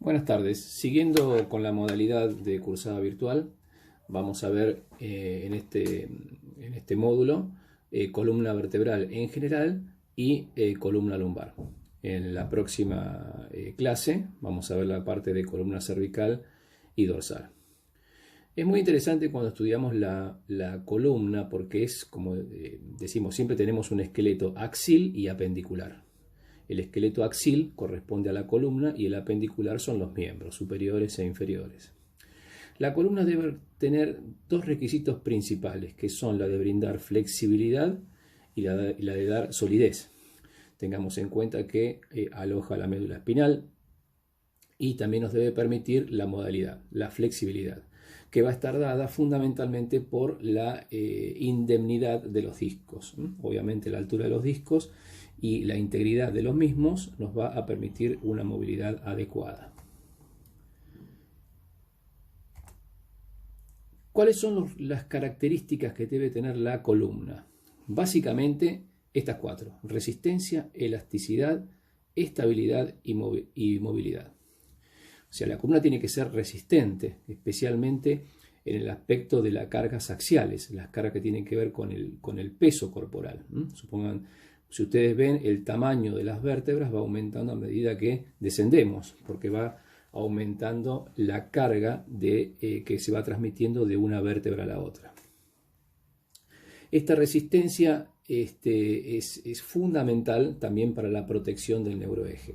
Buenas tardes. Siguiendo con la modalidad de cursada virtual, vamos a ver en este módulo columna vertebral en general y columna lumbar. En la próxima clase vamos a ver la parte de columna cervical y dorsal. Es muy interesante cuando estudiamos la columna porque es, como decimos, siempre tenemos un esqueleto axil y apendicular. El esqueleto axil corresponde a la columna y el apendicular son los miembros superiores e inferiores. La columna debe tener dos requisitos principales, que son la de brindar flexibilidad y la de dar solidez. Tengamos en cuenta que aloja la médula espinal y también nos debe permitir la modalidad, la flexibilidad, que va a estar dada fundamentalmente por la indemnidad de los discos. Obviamente la altura de los discos y la integridad de los mismos nos va a permitir una movilidad adecuada. ¿Cuáles son las características que debe tener la columna? Básicamente estas cuatro: resistencia, elasticidad, estabilidad y movilidad. O sea, la columna tiene que ser resistente, especialmente en el aspecto de las cargas axiales, las cargas que tienen que ver con el peso corporal. Supongan, si ustedes ven, el tamaño de las vértebras va aumentando a medida que descendemos, porque va aumentando la carga que se va transmitiendo de una vértebra a la otra. Esta resistencia es fundamental también para la protección del neuroeje.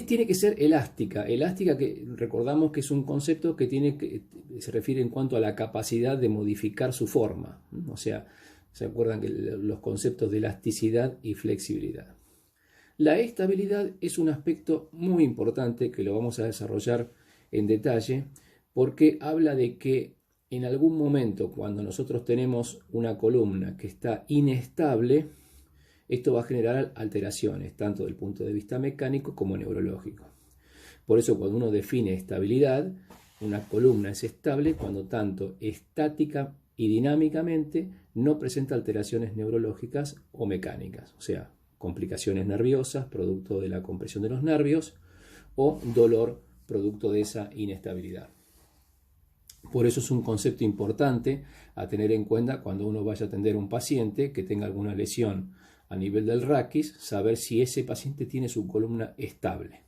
Tiene que ser elástica que recordamos que es un concepto que se refiere en cuanto a la capacidad de modificar su forma. O sea, ¿se acuerdan que los conceptos de elasticidad y flexibilidad? La estabilidad es un aspecto muy importante que lo vamos a desarrollar en detalle porque habla de que en algún momento cuando nosotros tenemos una columna que está inestable, esto va a generar alteraciones, tanto desde el punto de vista mecánico como neurológico. Por eso cuando uno define estabilidad, una columna es estable cuando tanto estática y dinámicamente no presenta alteraciones neurológicas o mecánicas, o sea, complicaciones nerviosas producto de la compresión de los nervios o dolor producto de esa inestabilidad. Por eso es un concepto importante a tener en cuenta cuando uno vaya a atender a un paciente que tenga alguna lesión a nivel del raquis, saber si ese paciente tiene su columna estable.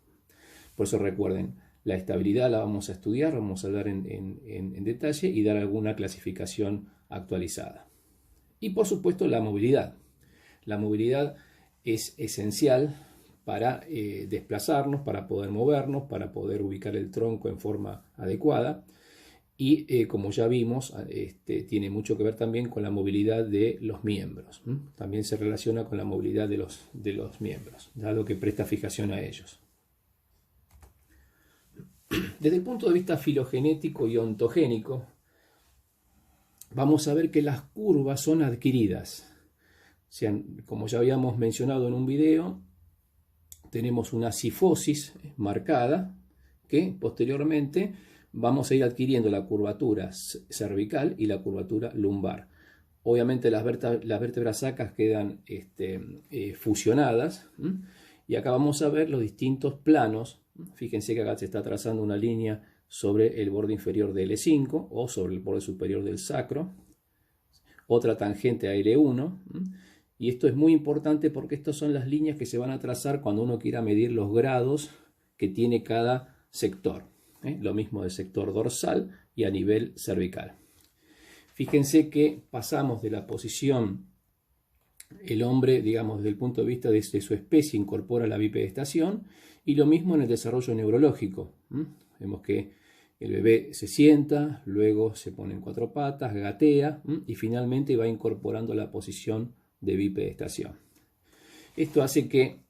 Por eso recuerden, la estabilidad la vamos a estudiar, vamos a hablar en detalle y dar alguna clasificación actualizada. Y por supuesto la movilidad. La movilidad es esencial para desplazarnos, para poder movernos, para poder ubicar el tronco en forma adecuada. Y como ya vimos, tiene mucho que ver también con la movilidad de los miembros. También se relaciona con la movilidad de los miembros, dado que presta fijación a ellos. Desde el punto de vista filogenético y ontogénico, vamos a ver que las curvas son adquiridas. O sea, como ya habíamos mencionado en un video, tenemos una cifosis marcada que posteriormente vamos a ir adquiriendo la curvatura cervical y la curvatura lumbar. Obviamente las vértebras sacras quedan fusionadas, y acá vamos a ver los distintos planos. Fíjense que acá se está trazando una línea sobre el borde inferior de L5 o sobre el borde superior del sacro, otra tangente a L1, y esto es muy importante porque estas son las líneas que se van a trazar cuando uno quiera medir los grados que tiene cada sector. Lo mismo del sector dorsal y a nivel cervical. Fíjense que pasamos de la posición, el hombre, digamos, desde el punto de vista de su especie, incorpora la bipedestación, y lo mismo en el desarrollo neurológico. Vemos que el bebé se sienta, luego se pone en cuatro patas, gatea y finalmente va incorporando la posición de bipedestación. Esto hace que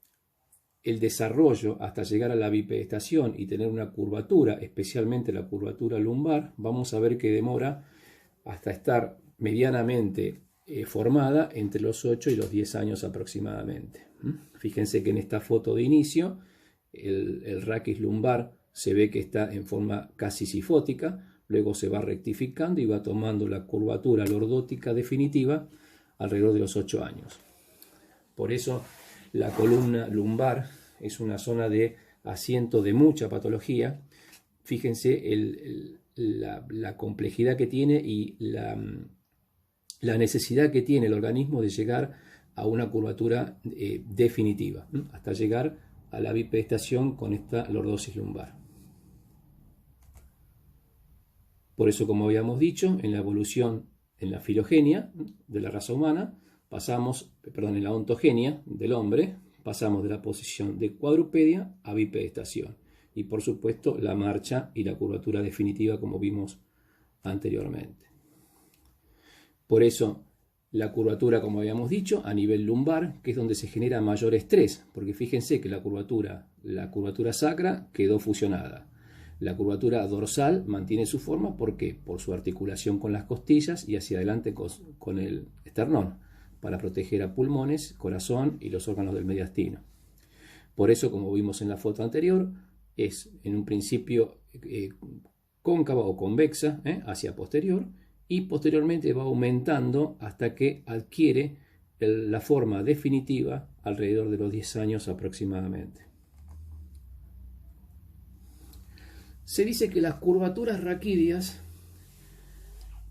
el desarrollo hasta llegar a la bipedestación y tener una curvatura, especialmente la curvatura lumbar, vamos a ver que demora hasta estar medianamente formada entre los 8 y los 10 años aproximadamente. Fíjense que en esta foto de inicio el raquis lumbar se ve que está en forma casi cifótica, luego se va rectificando y va tomando la curvatura lordótica definitiva alrededor de los 8 años. Por eso la columna lumbar es una zona de asiento de mucha patología. Fíjense la complejidad que tiene y la necesidad que tiene el organismo de llegar a una curvatura definitiva, hasta llegar a la bipedestación con esta lordosis lumbar. Por eso, como habíamos dicho, en la evolución, en la filogenia de la raza humana, en la ontogenia del hombre, pasamos de la posición de cuadrupedia a bipedestación. Y por supuesto la marcha y la curvatura definitiva, como vimos anteriormente. Por eso la curvatura, como habíamos dicho, a nivel lumbar, que es donde se genera mayor estrés, porque fíjense que la curvatura sacra quedó fusionada. La curvatura dorsal mantiene su forma, ¿por qué? Por su articulación con las costillas y hacia adelante con el esternón, para proteger a pulmones, corazón y los órganos del mediastino. Por eso, como vimos en la foto anterior, es en un principio cóncava o convexa hacia posterior, y posteriormente va aumentando hasta que adquiere la forma definitiva alrededor de los 10 años aproximadamente. Se dice que las curvaturas raquídeas,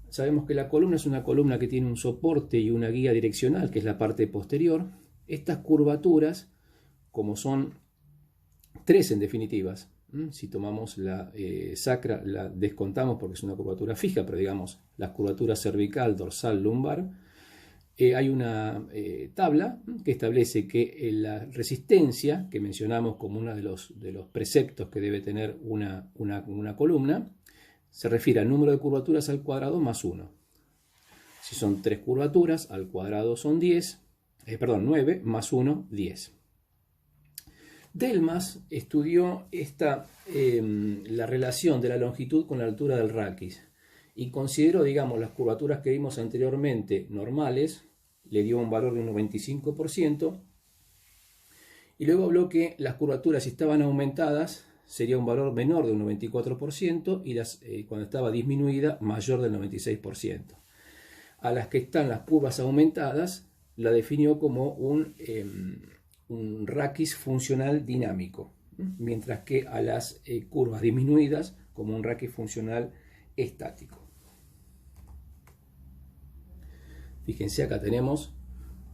sabemos que la columna es una columna que tiene un soporte y una guía direccional, que es la parte posterior. Estas curvaturas, como son 3 en definitivas, si tomamos la sacra, la descontamos porque es una curvatura fija, pero digamos las curvaturas cervical, dorsal, lumbar, hay una tabla que establece que la resistencia, que mencionamos como uno de los preceptos que debe tener una columna, se refiere al número de curvaturas al cuadrado más 1. Si son 3 curvaturas, al cuadrado son 9 más 1, 10. Delmas estudió la relación de la longitud con la altura del raquis y consideró, digamos, las curvaturas que vimos anteriormente normales, le dio un valor de un 95%, y luego habló que las curvaturas, si estaban aumentadas, sería un valor menor de un 94%, y cuando estaba disminuida, mayor del 96%. A las que están las curvas aumentadas, la definió como un raquis funcional dinámico, mientras que a las curvas disminuidas como un raquis funcional estático. Fíjense, acá tenemos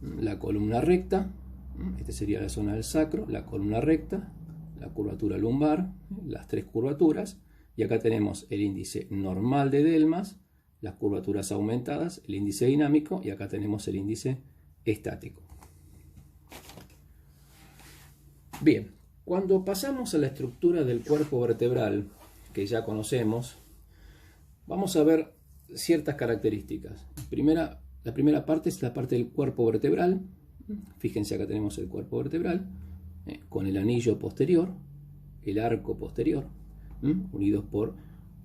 la columna recta, esta sería la zona del sacro, la columna recta, la curvatura lumbar, las 3 curvaturas, y acá tenemos el índice normal de Delmas, las curvaturas aumentadas, el índice dinámico, y acá tenemos el índice estático. Bien, cuando pasamos a la estructura del cuerpo vertebral, que ya conocemos, vamos a ver ciertas características. La primera parte es la parte del cuerpo vertebral. Fíjense, acá tenemos el cuerpo vertebral, con el anillo posterior, el arco posterior, unidos por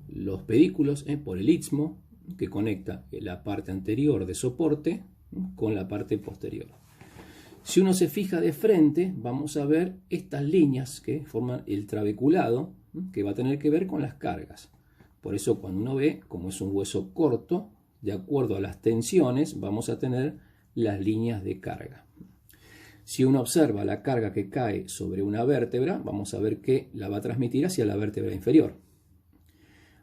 los pedículos, por el istmo, que conecta la parte anterior de soporte con la parte posterior. Si uno se fija de frente, vamos a ver estas líneas que forman el trabeculado, que va a tener que ver con las cargas. Por eso, cuando uno ve, como es un hueso corto, de acuerdo a las tensiones, vamos a tener las líneas de carga. Si uno observa la carga que cae sobre una vértebra, vamos a ver que la va a transmitir hacia la vértebra inferior.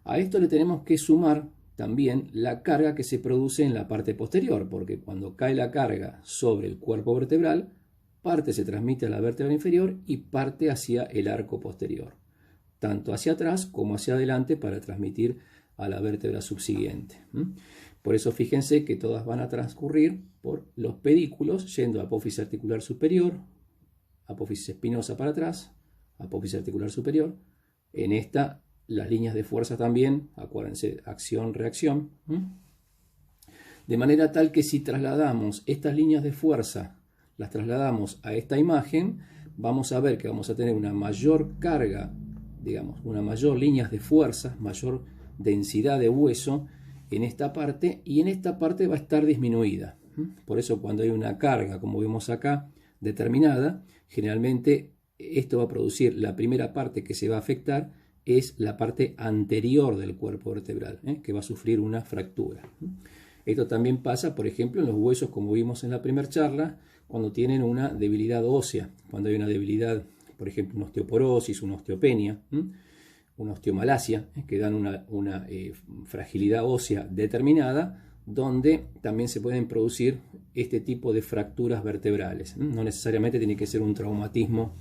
A esto le tenemos que sumar también la carga que se produce en la parte posterior, porque cuando cae la carga sobre el cuerpo vertebral, parte se transmite a la vértebra inferior y parte hacia el arco posterior, tanto hacia atrás como hacia adelante para transmitir a la vértebra subsiguiente. Por eso fíjense que todas van a transcurrir por los pedículos, yendo a apófisis articular superior, apófisis espinosa para atrás, apófisis articular superior. En esta, las líneas de fuerza también, acuérdense, acción-reacción. De manera tal que si trasladamos estas líneas de fuerza, las trasladamos a esta imagen, vamos a ver que vamos a tener una mayor carga, digamos, una mayor líneas de fuerza, mayor densidad de hueso en esta parte, y en esta parte va a estar disminuida. Por eso, cuando hay una carga, como vemos acá, determinada, generalmente esto va a producir, la primera parte que se va a afectar es la parte anterior del cuerpo vertebral, que va a sufrir una fractura. Esto también pasa, por ejemplo, en los huesos, como vimos en la primera charla, cuando tienen una debilidad ósea, cuando hay una debilidad por ejemplo, una osteoporosis, una osteopenia, una osteomalacia, que dan una fragilidad ósea determinada, donde también se pueden producir este tipo de fracturas vertebrales. No necesariamente tiene que ser un traumatismo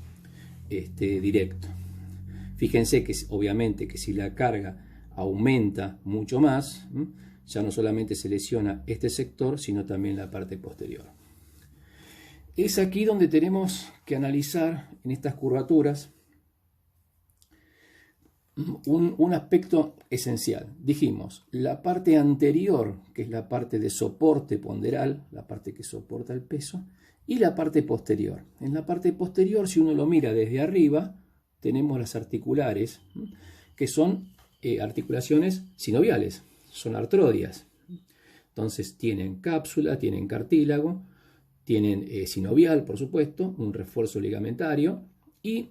directo. Fíjense que obviamente que si la carga aumenta mucho más, ya no solamente se lesiona este sector, sino también la parte posterior. Es aquí donde tenemos que analizar en estas curvaturas un aspecto esencial. Dijimos, la parte anterior, que es la parte de soporte ponderal, la parte que soporta el peso, y la parte posterior. En la parte posterior, si uno lo mira desde arriba, tenemos las articulares, que son articulaciones sinoviales, son artrodias. Entonces tienen cápsula, tienen cartílago, tienen sinovial, por supuesto, un refuerzo ligamentario, y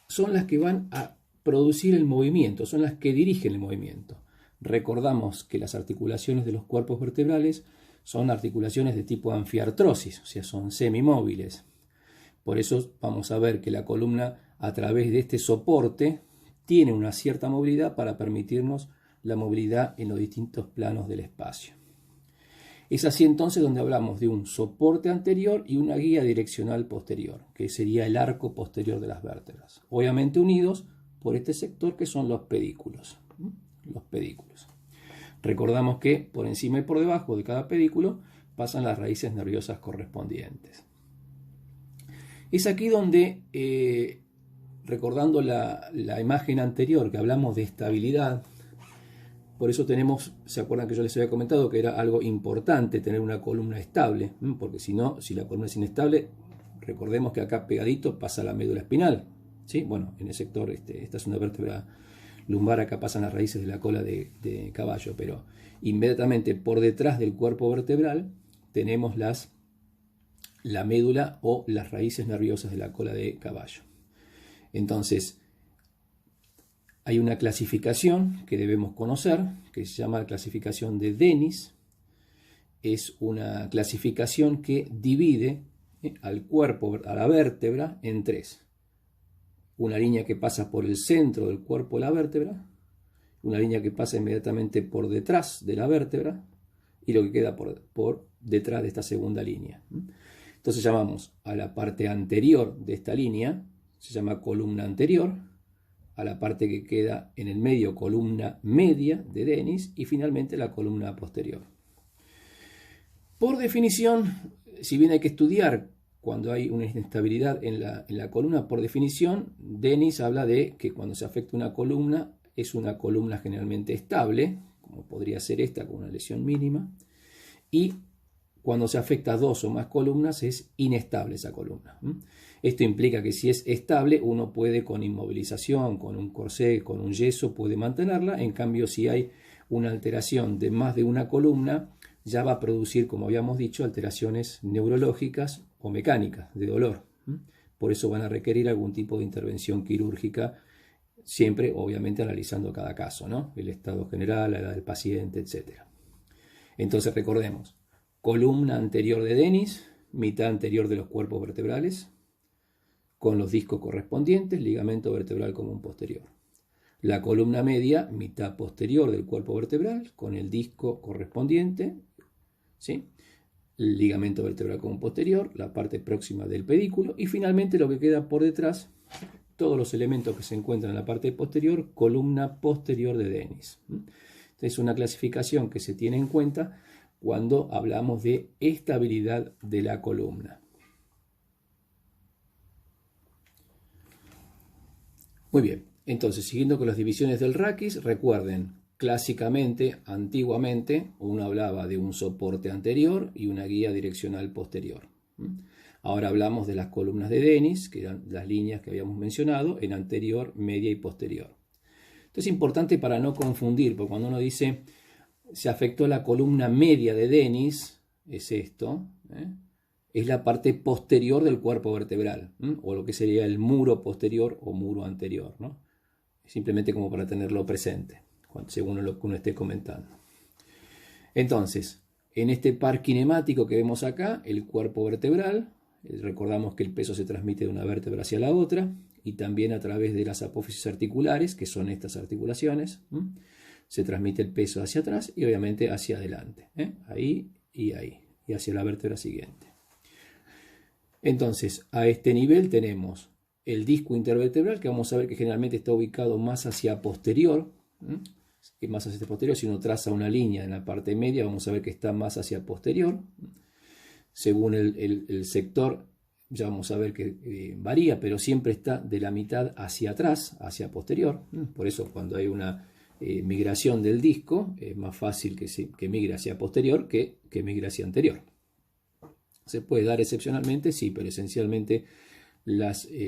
son las que van a producir el movimiento, son las que dirigen el movimiento. Recordamos que las articulaciones de los cuerpos vertebrales son articulaciones de tipo anfiartrosis, o sea, son semimóviles. Por eso vamos a ver que la columna, a través de este soporte, tiene una cierta movilidad para permitirnos la movilidad en los distintos planos del espacio. Es así entonces donde hablamos de un soporte anterior y una guía direccional posterior, que sería el arco posterior de las vértebras, obviamente unidos por este sector que son los pedículos. Los pedículos. Recordamos que por encima y por debajo de cada pedículo pasan las raíces nerviosas correspondientes. Es aquí donde, recordando la imagen anterior que hablamos de estabilidad, por eso tenemos, ¿se acuerdan que yo les había comentado que era algo importante tener una columna estable? Porque si no, si la columna es inestable, recordemos que acá pegadito pasa la médula espinal. ¿Sí? Bueno, en el sector, esta es una vértebra lumbar, acá pasan las raíces de la cola de caballo, pero inmediatamente por detrás del cuerpo vertebral tenemos la médula o las raíces nerviosas de la cola de caballo. Entonces, hay una clasificación que debemos conocer, que se llama la clasificación de Dennis. Es una clasificación que divide al cuerpo, a la vértebra, en tres. Una línea que pasa por el centro del cuerpo de la vértebra, una línea que pasa inmediatamente por detrás de la vértebra y lo que queda por detrás de esta segunda línea. Entonces llamamos a la parte anterior de esta línea, se llama columna anterior, a la parte que queda en el medio, columna media de Dennis, y finalmente la columna posterior. Por definición, si bien hay que estudiar cuando hay una inestabilidad en la columna, por definición, Dennis habla de que cuando se afecta una columna, es una columna generalmente estable, como podría ser esta con una lesión mínima, y cuando se afecta a dos o más columnas es inestable esa columna. Esto implica que si es estable, uno puede con inmovilización, con un corsé, con un yeso, puede mantenerla. En cambio, si hay una alteración de más de una columna, ya va a producir, como habíamos dicho, alteraciones neurológicas o mecánicas de dolor. Por eso van a requerir algún tipo de intervención quirúrgica, siempre obviamente analizando cada caso, ¿no? El estado general, la edad del paciente, etc. Entonces recordemos, columna anterior de Dennis, mitad anterior de los cuerpos vertebrales, con los discos correspondientes, ligamento vertebral común posterior. La columna media, mitad posterior del cuerpo vertebral, con el disco correspondiente, ¿sí? El ligamento vertebral común posterior, la parte próxima del pedículo, y finalmente lo que queda por detrás, todos los elementos que se encuentran en la parte posterior, columna posterior de Dennis. Es una clasificación que se tiene en cuenta cuando hablamos de estabilidad de la columna. Muy bien, entonces siguiendo con las divisiones del raquis, recuerden, clásicamente, antiguamente, uno hablaba de un soporte anterior y una guía direccional posterior. Ahora hablamos de las columnas de Dennis, que eran las líneas que habíamos mencionado, en anterior, media y posterior. Esto es importante para no confundir, porque cuando uno dice se afectó la columna media de Dennis, es esto, es la parte posterior del cuerpo vertebral, o lo que sería el muro posterior o muro anterior, ¿no? Simplemente como para tenerlo presente, según lo que uno esté comentando. Entonces, en este par kinemático que vemos acá, el cuerpo vertebral, recordamos que el peso se transmite de una vértebra hacia la otra, y también a través de las apófisis articulares, que son estas articulaciones. Se transmite el peso hacia atrás y obviamente hacia adelante, ahí y ahí, y hacia la vértebra siguiente. Entonces, a este nivel tenemos el disco intervertebral, que vamos a ver que generalmente está ubicado más hacia posterior, que más hacia posterior. Si uno traza una línea en la parte media, vamos a ver que está más hacia posterior. Según el sector, ya vamos a ver que varía, pero siempre está de la mitad hacia atrás, hacia posterior. Por eso cuando hay una migración del disco, es más fácil que migre hacia posterior que migre hacia anterior. Se puede dar excepcionalmente, sí, pero esencialmente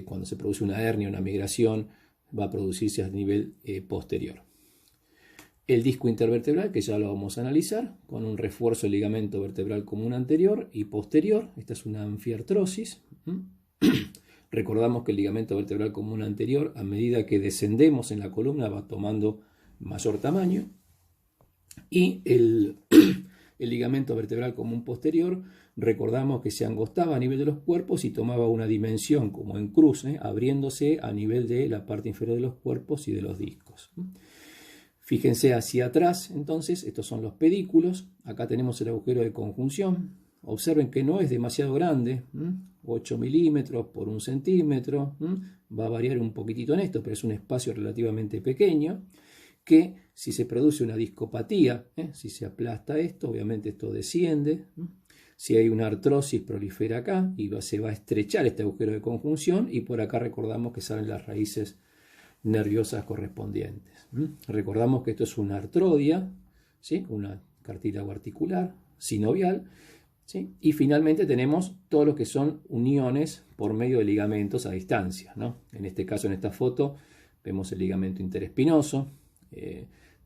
cuando se produce una hernia, una migración, va a producirse a nivel posterior. El disco intervertebral, que ya lo vamos a analizar, con un refuerzo del ligamento vertebral común anterior y posterior. Esta es una anfiartrosis. Recordamos que el ligamento vertebral común anterior, a medida que descendemos en la columna, va tomando mayor tamaño. Y el ligamento vertebral común posterior, recordamos que se angostaba a nivel de los cuerpos y tomaba una dimensión como en cruz, abriéndose a nivel de la parte inferior de los cuerpos y de los discos. Fíjense hacia atrás, entonces, estos son los pedículos. Acá tenemos el agujero de conjunción. Observen que no es demasiado grande, 8 milímetros por 1 centímetro. Va a variar un poquitito en esto, pero es un espacio relativamente pequeño, que si se produce una discopatía, si se aplasta esto, obviamente esto desciende. Si hay una artrosis, prolifera acá y se va a estrechar este agujero de conjunción, y por acá recordamos que salen las raíces nerviosas correspondientes. Recordamos que esto es una artrodia, ¿sí? Una cartílago articular, sinovial, ¿sí? Y finalmente tenemos todo lo que son uniones por medio de ligamentos a distancia, ¿no? En este caso, en esta foto, vemos el ligamento interespinoso.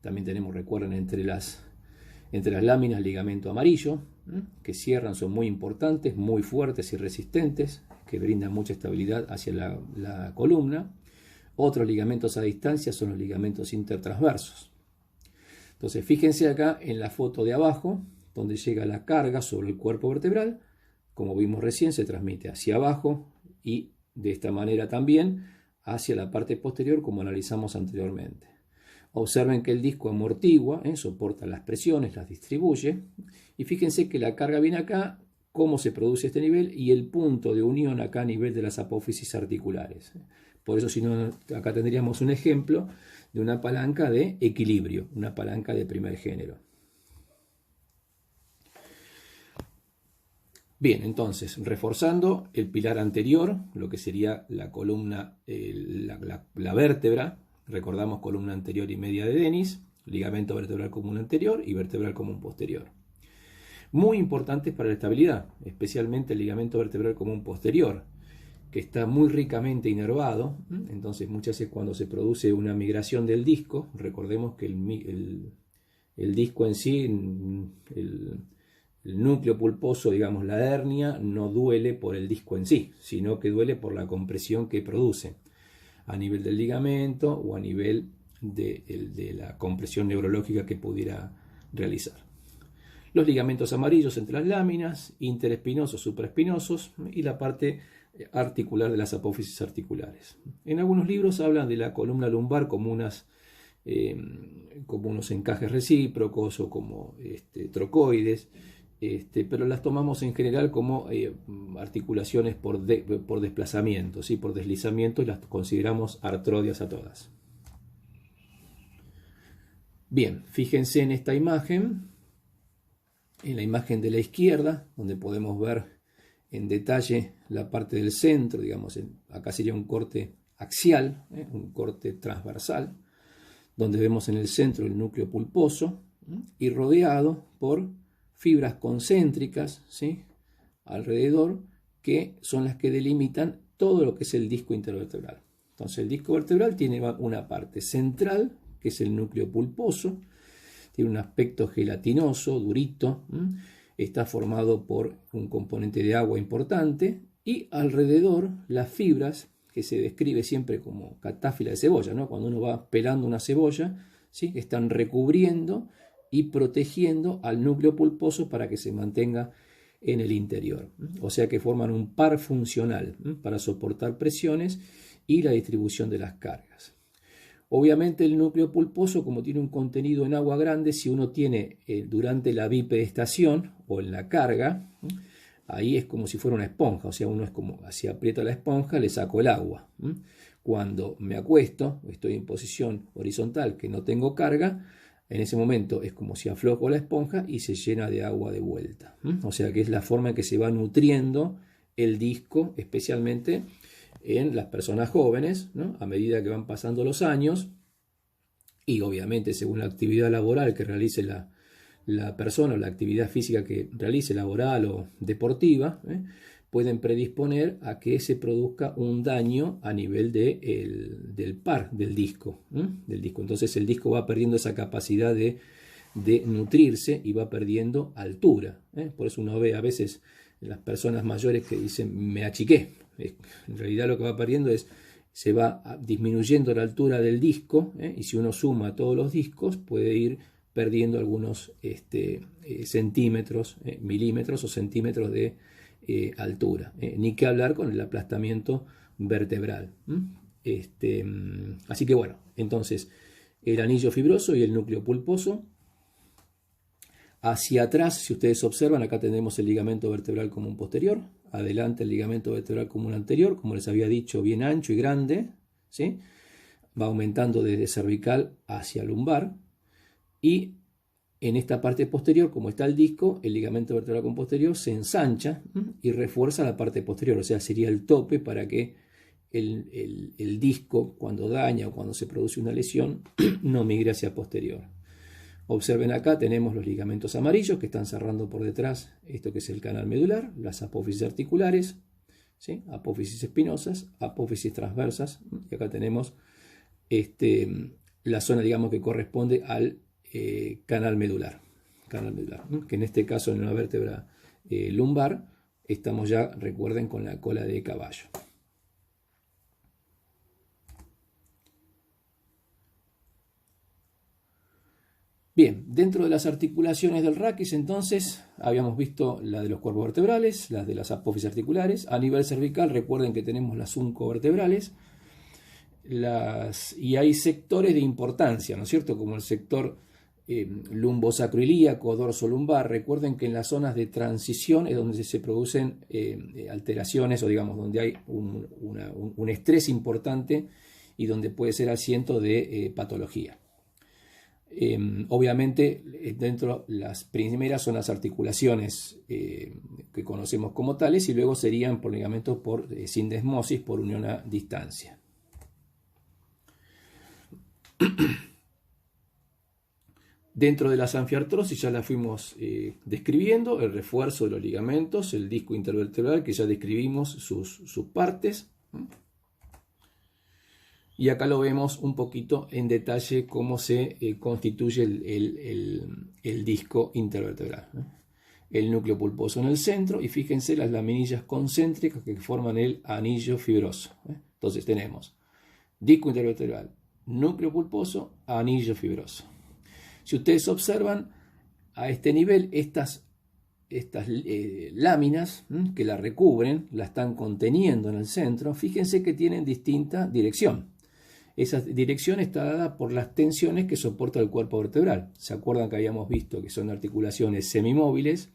También tenemos, recuerden, entre las láminas el ligamento amarillo, que cierran, son muy importantes, muy fuertes y resistentes, que brindan mucha estabilidad hacia la columna. Otros ligamentos a distancia son los ligamentos intertransversos. Entonces, fíjense acá en la foto de abajo, donde llega la carga sobre el cuerpo vertebral. Como vimos recién, se transmite hacia abajo y de esta manera también hacia la parte posterior, como analizamos anteriormente. Observen que el disco amortigua, soporta las presiones, las distribuye. Y fíjense que la carga viene acá, cómo se produce este nivel y el punto de unión acá a nivel de las apófisis articulares. Por eso, si no, acá tendríamos un ejemplo de una palanca de equilibrio, una palanca de primer género. Bien, entonces, reforzando el pilar anterior, lo que sería la columna, la vértebra, recordamos columna anterior y media de Denis, ligamento vertebral común anterior y vertebral común posterior. Muy importantes para la estabilidad, especialmente el ligamento vertebral común posterior, que está muy ricamente inervado. Entonces muchas veces cuando se produce una migración del disco, recordemos que el disco en sí, el núcleo pulposo, digamos la hernia, no duele por el disco en sí, sino que duele por la compresión que produce a nivel del ligamento o a nivel de la compresión neurológica que pudiera realizar. Los ligamentos amarillos entre las láminas, interespinosos, supraespinosos, y la parte articular de las apófisis articulares. En algunos libros hablan de la columna lumbar como unos encajes recíprocos o como trocoides, pero las tomamos en general como articulaciones por desplazamiento, ¿sí? Por deslizamiento, y las consideramos artrodias a todas. Bien, fíjense en esta imagen, en la imagen de la izquierda, donde podemos ver en detalle la parte del centro, digamos, acá sería un corte axial, un corte transversal, donde vemos en el centro el núcleo pulposo y rodeado por fibras concéntricas, ¿sí? Alrededor, que son las que delimitan todo lo que es el disco intervertebral. Entonces el disco vertebral tiene una parte central, que es el núcleo pulposo, tiene un aspecto gelatinoso, durito, está formado por un componente de agua importante, y alrededor las fibras, que se describe siempre como catáfila de cebolla, ¿no? Cuando uno va pelando una cebolla, ¿sí? Están recubriendo y protegiendo al núcleo pulposo para que se mantenga en el interior. O sea que forman un par funcional para soportar presiones y la distribución de las cargas. Obviamente el núcleo pulposo, como tiene un contenido en agua grande, si uno tiene durante la bipedestación o en la carga, ahí es como si fuera una esponja, o sea, uno es como, si aprieta la esponja, le saco el agua. Cuando me acuesto, estoy en posición horizontal, que no tengo carga, en ese momento es como si aflojo la esponja y se llena de agua de vuelta. O sea que es la forma en que se va nutriendo el disco, especialmente en las personas jóvenes, ¿no? A medida que van pasando los años y obviamente según la actividad laboral que realice la persona o la actividad física que realice, laboral o deportiva, pueden predisponer a que se produzca un daño a nivel del par del disco, del disco. Entonces el disco va perdiendo esa capacidad de nutrirse y va perdiendo altura. Por eso uno ve a veces las personas mayores que dicen me achiqué. En realidad lo que va perdiendo es, se va disminuyendo la altura del disco, y si uno suma todos los discos puede ir perdiendo algunos centímetros, milímetros o centímetros de altura. Ni que hablar con el aplastamiento vertebral. Así que bueno, entonces el anillo fibroso y el núcleo pulposo. Hacia atrás, si ustedes observan, acá tenemos el ligamento vertebral común posterior, adelante el ligamento vertebral común anterior, como les había dicho, bien ancho y grande, ¿sí? Va aumentando desde cervical hacia lumbar, y en esta parte posterior, como está el disco, el ligamento vertebral común posterior se ensancha y refuerza la parte posterior, o sea, sería el tope para que el disco, cuando daña o cuando se produce una lesión, no migre hacia posterior. Observen acá, tenemos los ligamentos amarillos que están cerrando por detrás esto que es el canal medular, las apófisis articulares, ¿sí? Apófisis espinosas, apófisis transversas, y acá tenemos la zona, digamos, que corresponde al canal medular, que en este caso en una vértebra lumbar estamos ya, recuerden, con la cola de caballo. Bien, dentro de las articulaciones del raquis, entonces, habíamos visto la de los cuerpos vertebrales, las de las apófisis articulares. A nivel cervical, recuerden que tenemos las zuncovertebrales. Y hay sectores de importancia, ¿no es cierto? Como el sector lumbosacroilíaco, dorsolumbar. Recuerden que en las zonas de transición es donde se producen alteraciones, o digamos, donde hay un estrés importante y donde puede ser asiento de patología. Obviamente dentro las primeras son las articulaciones que conocemos como tales, y luego serían por ligamentos por sindesmosis, por unión a distancia. Dentro de las anfiartrosis ya la fuimos describiendo, el refuerzo de los ligamentos, el disco intervertebral que ya describimos sus partes. Y acá lo vemos un poquito en detalle cómo se constituye el disco intervertebral. El núcleo pulposo en el centro, y fíjense las laminillas concéntricas que forman el anillo fibroso. Entonces tenemos disco intervertebral, núcleo pulposo, anillo fibroso. Si ustedes observan a este nivel, estas láminas que la recubren, la están conteniendo en el centro, fíjense que tienen distinta dirección. Esa dirección está dada por las tensiones que soporta el cuerpo vertebral. ¿Se acuerdan que habíamos visto que son articulaciones semimóviles,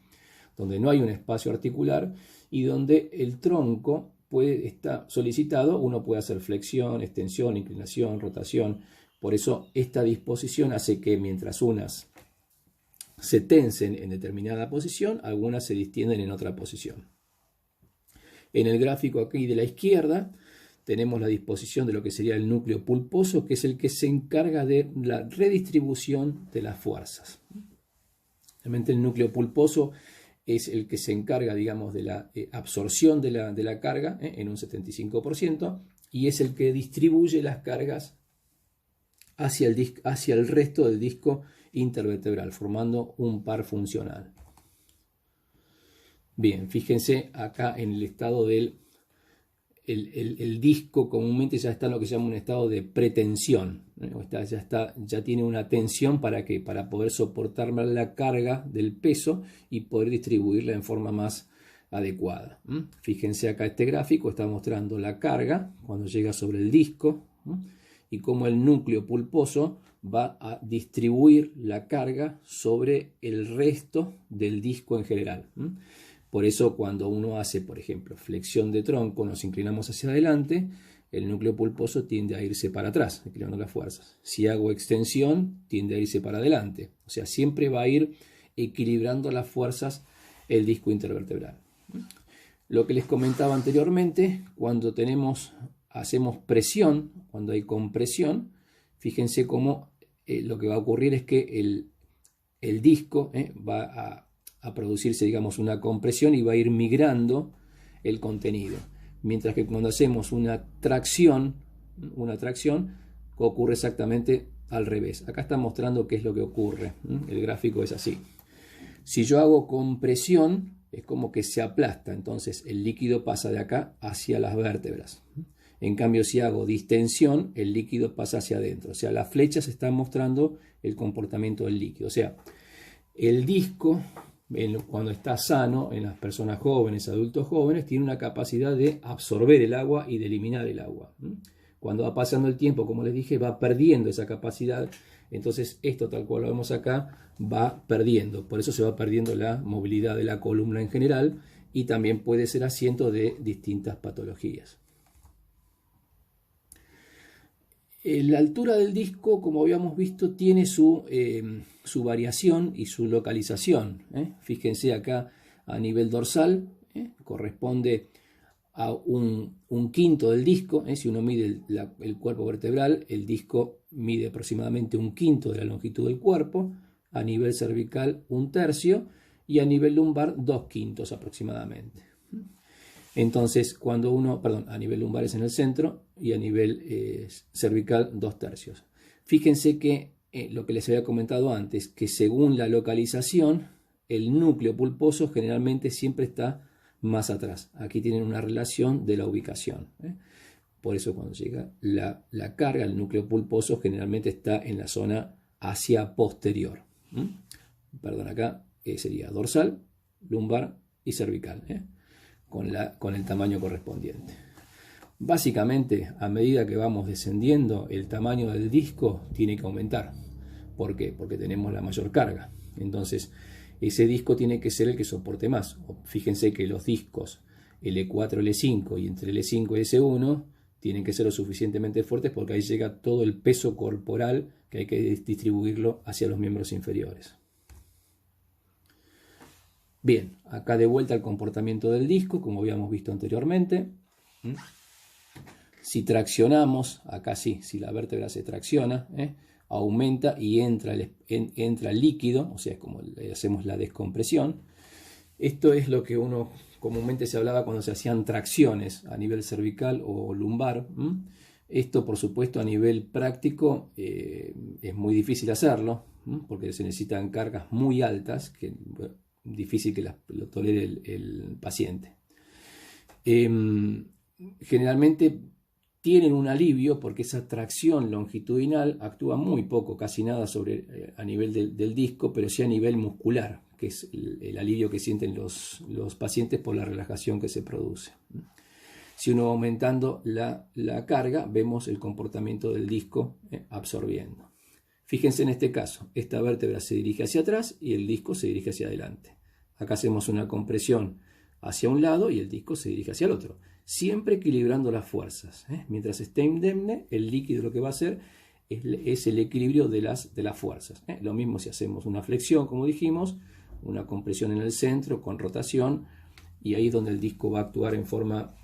donde no hay un espacio articular y donde el tronco está solicitado? Uno puede hacer flexión, extensión, inclinación, rotación. Por eso esta disposición hace que mientras unas se tensen en determinada posición, algunas se distienden en otra posición. En el gráfico aquí de la izquierda tenemos la disposición de lo que sería el núcleo pulposo, que es el que se encarga de la redistribución de las fuerzas. Realmente el núcleo pulposo es el que se encarga, digamos, de la absorción de la carga en un 75%, y es el que distribuye las cargas hacia el resto del disco intervertebral, formando un par funcional. Bien, fíjense acá en el estado del el disco comúnmente ya está en lo que se llama un estado de pretensión, ya tiene una tensión para poder soportar la carga del peso y poder distribuirla en forma más adecuada. Fíjense acá este gráfico, está mostrando la carga cuando llega sobre el disco y cómo el núcleo pulposo va a distribuir la carga sobre el resto del disco en general. Por eso cuando uno hace, por ejemplo, flexión de tronco, nos inclinamos hacia adelante, el núcleo pulposo tiende a irse para atrás, equilibrando las fuerzas. Si hago extensión, tiende a irse para adelante. O sea, siempre va a ir equilibrando las fuerzas el disco intervertebral. Lo que les comentaba anteriormente, cuando hacemos presión, cuando hay compresión, fíjense cómo lo que va a ocurrir es que el disco va a producirse, digamos, una compresión y va a ir migrando el contenido. Mientras que cuando hacemos una tracción ocurre exactamente al revés. Acá está mostrando qué es lo que ocurre. El gráfico es así. Si yo hago compresión, es como que se aplasta, entonces el líquido pasa de acá hacia las vértebras. En cambio, si hago distensión, el líquido pasa hacia adentro. O sea, las flechas están mostrando el comportamiento del líquido. O sea, el disco, cuando está sano, en las personas jóvenes, adultos jóvenes, tiene una capacidad de absorber el agua y de eliminar el agua. Cuando va pasando el tiempo, como les dije, va perdiendo esa capacidad. Entonces, esto, tal cual lo vemos acá, va perdiendo. Por eso se va perdiendo la movilidad de la columna en general y también puede ser asiento de distintas patologías. La altura del disco, como habíamos visto, tiene su variación y su localización. Fíjense acá a nivel dorsal, corresponde a un quinto del disco. Si uno mide el cuerpo vertebral, el disco mide aproximadamente un quinto de la longitud del cuerpo. A nivel cervical, un tercio. Y a nivel lumbar, 2/5 aproximadamente. Entonces, a nivel lumbar es en el centro y a nivel cervical 2/3. Fíjense que lo que les había comentado antes, que según la localización, el núcleo pulposo generalmente siempre está más atrás. Aquí tienen una relación de la ubicación. Por eso cuando llega la carga, el núcleo pulposo generalmente está en la zona hacia posterior. Perdón, acá sería dorsal, lumbar y cervical. Con el tamaño correspondiente. Básicamente, a medida que vamos descendiendo, el tamaño del disco tiene que aumentar. ¿Por qué? Porque tenemos la mayor carga. Entonces, ese disco tiene que ser el que soporte más. Fíjense que los discos L4, L5 y entre L5 y S1 tienen que ser lo suficientemente fuertes porque ahí llega todo el peso corporal que hay que distribuirlo hacia los miembros inferiores. Bien, acá de vuelta el comportamiento del disco, como habíamos visto anteriormente. Si traccionamos, acá sí, si la vértebra se tracciona, aumenta y entra el líquido, o sea, es como hacemos la descompresión. Esto es lo que uno comúnmente se hablaba cuando se hacían tracciones a nivel cervical o lumbar. Esto, por supuesto, a nivel práctico es muy difícil hacerlo, porque se necesitan cargas muy altas, que difícil que lo tolere el paciente. Generalmente tienen un alivio porque esa tracción longitudinal actúa muy poco, casi nada a nivel del disco, pero sí a nivel muscular, que es el alivio que sienten los pacientes por la relajación que se produce. Si uno va aumentando la carga, vemos el comportamiento del disco absorbiendo. Fíjense en este caso, esta vértebra se dirige hacia atrás y el disco se dirige hacia adelante. Acá hacemos una compresión hacia un lado y el disco se dirige hacia el otro. Siempre equilibrando las fuerzas. Mientras esté indemne, el líquido lo que va a hacer es el equilibrio de las fuerzas. Lo mismo si hacemos una flexión, como dijimos, una compresión en el centro con rotación, y ahí es donde el disco va a actuar en forma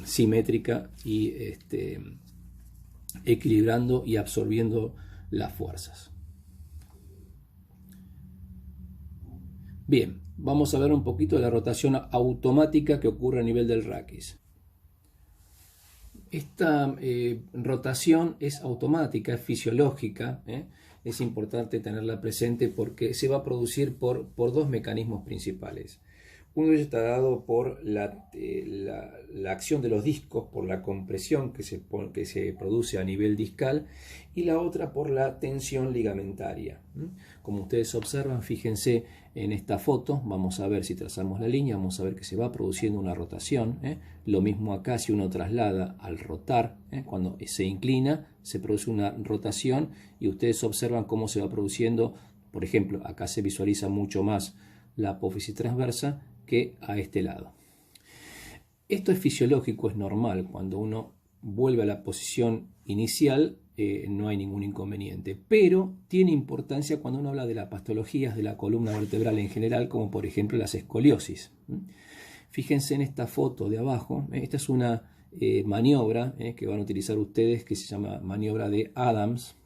simétrica y equilibrando y absorbiendo las fuerzas. Bien, vamos a ver un poquito de la rotación automática que ocurre a nivel del raquis. Esta rotación es automática, es fisiológica, es importante tenerla presente porque se va a producir por dos mecanismos principales. Uno de ellos está dado por la acción de los discos, por la compresión que se produce a nivel discal, y la otra por la tensión ligamentaria. Como ustedes observan, fíjense en esta foto, vamos a ver si trazamos la línea, vamos a ver que se va produciendo una rotación. Lo mismo acá, si uno traslada al rotar, cuando se inclina, se produce una rotación y ustedes observan cómo se va produciendo. Por ejemplo, acá se visualiza mucho más la apófisis transversa que a este lado. Esto es fisiológico, es normal. Cuando uno vuelve a la posición inicial, no hay ningún inconveniente, pero tiene importancia cuando uno habla de las patologías de la columna vertebral en general, como por ejemplo las escoliosis. Fíjense en esta foto de abajo. Esta es una maniobra que van a utilizar ustedes, que se llama maniobra de Adams,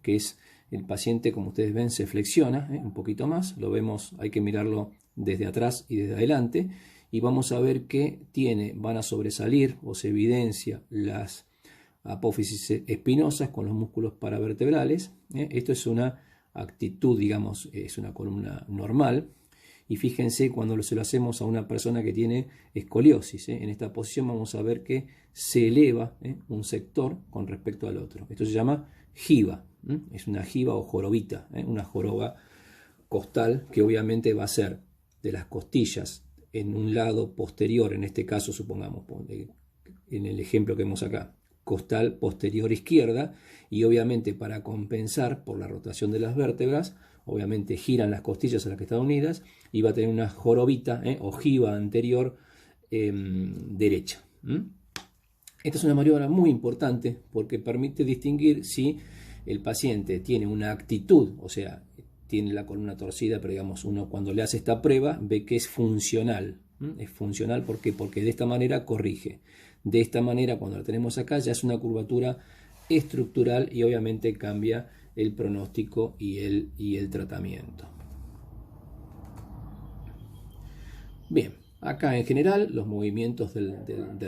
que es el paciente, como ustedes ven, se flexiona un poquito más. Lo vemos, hay que mirarlo desde atrás y desde adelante, y vamos a ver que van a sobresalir o se evidencia las apófisis espinosas con los músculos paravertebrales. Esto es una actitud, digamos, es una columna normal. Y fíjense cuando se lo hacemos a una persona que tiene escoliosis. En esta posición vamos a ver que se eleva un sector con respecto al otro. Esto se llama jiba. Es una jiba o jorobita, una joroba costal que obviamente va a ser de las costillas en un lado posterior, en este caso supongamos, en el ejemplo que vemos acá, costal posterior izquierda, y obviamente para compensar por la rotación de las vértebras, obviamente giran las costillas a las que están unidas y va a tener una jorobita o jiba anterior derecha. Esta es una maniobra muy importante porque permite distinguir si el paciente tiene una actitud, o sea, tiene la columna torcida, pero digamos, uno cuando le hace esta prueba ve que es funcional. Es funcional porque de esta manera corrige. De esta manera, cuando la tenemos acá, ya es una curvatura estructural y obviamente cambia el pronóstico y el tratamiento. Bien, acá en general los movimientos del